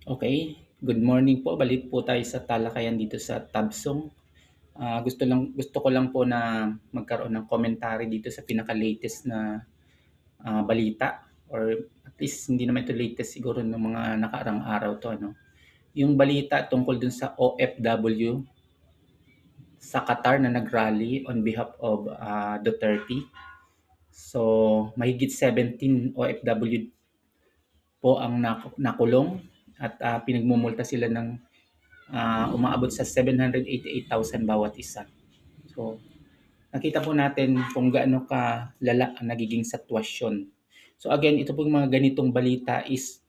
Okay, good morning po. Balik po tayo sa talakayan dito sa Tabsong. Gusto ko lang po na magkaroon ng commentary dito sa pinaka-latest na balita, or at least hindi naman ito latest, siguro ng mga nakaarang araw 'to ano. Yung balita tungkol dun sa OFW sa Qatar na nag-rally on behalf of Duterte. So, mahigit 17 OFW po ang nakulong at pinagmumulta sila ng umaabot sa 788,000 bawat isa. So, nakita po natin kung gaano kalala ang nagiging sitwasyon. So again, ito pong mga ganitong balita is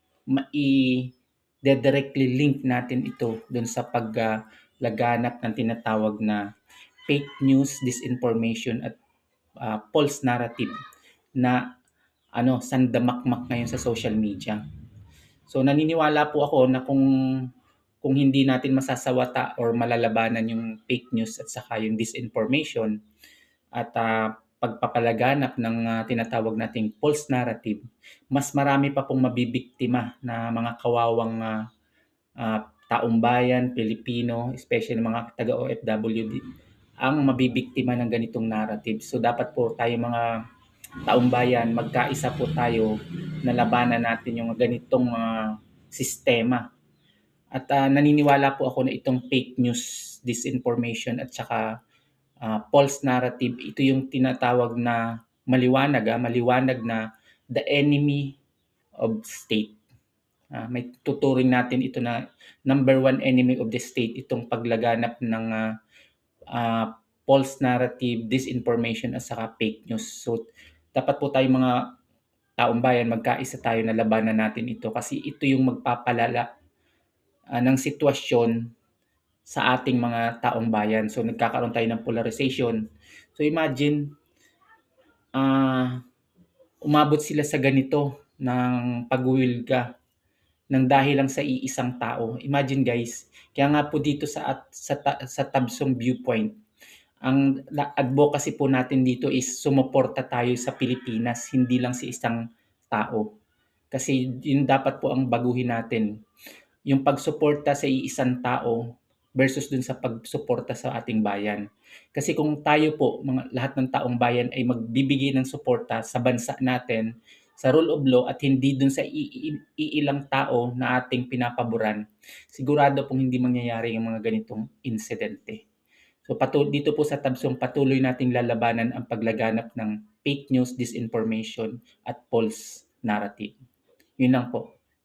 directly link natin ito doon sa paglaganap ng tinatawag na fake news, disinformation at false narrative na sandamakmak ngayon sa social media. So naniniwala po ako na kung hindi natin masasawata or malalabanan yung fake news at saka yung disinformation at pagpapalaganap ng tinatawag nating false narrative, mas marami pa pong mabibiktima na mga kawawang taong bayan, Pilipino, especially mga taga-OFW ang mabibiktima ng ganitong narrative. So dapat po tayo mga taong bayan, magkaisa po tayo na labanan natin yung ganitong sistema. At naniniwala po ako na itong fake news, disinformation at saka false narrative, ito yung tinatawag na maliwanag na the enemy of state. May tuturing natin ito na number one enemy of the state, itong paglaganap ng false narrative, disinformation at saka fake news. So dapat po tayong mga taong bayan, magkaisa tayo na labanan natin ito kasi ito yung magpapalala ng sitwasyon sa ating mga taong bayan. So nagkakaroon tayo ng polarization. So imagine, umabot sila sa ganito ng paghuhulga ng dahil lang sa iisang tao. Imagine guys, kaya nga po dito sa Tabsong Viewpoint, ang advocacy po natin dito is sumuporta tayo sa Pilipinas, hindi lang sa isang tao. Kasi yun dapat po ang baguhin natin, yung pagsuporta sa iisang tao versus dun sa pagsuporta sa ating bayan. Kasi kung tayo po, lahat ng taong bayan ay magbibigay ng suporta sa bansa natin, sa rule of law at hindi dun sa iilang tao na ating pinapaboran, sigurado pong hindi mangyayari yung mga ganitong insidente. So dito po sa Tabsong, patuloy nating lalabanan ang paglaganap ng fake news, disinformation at false narrative. Yun lang po.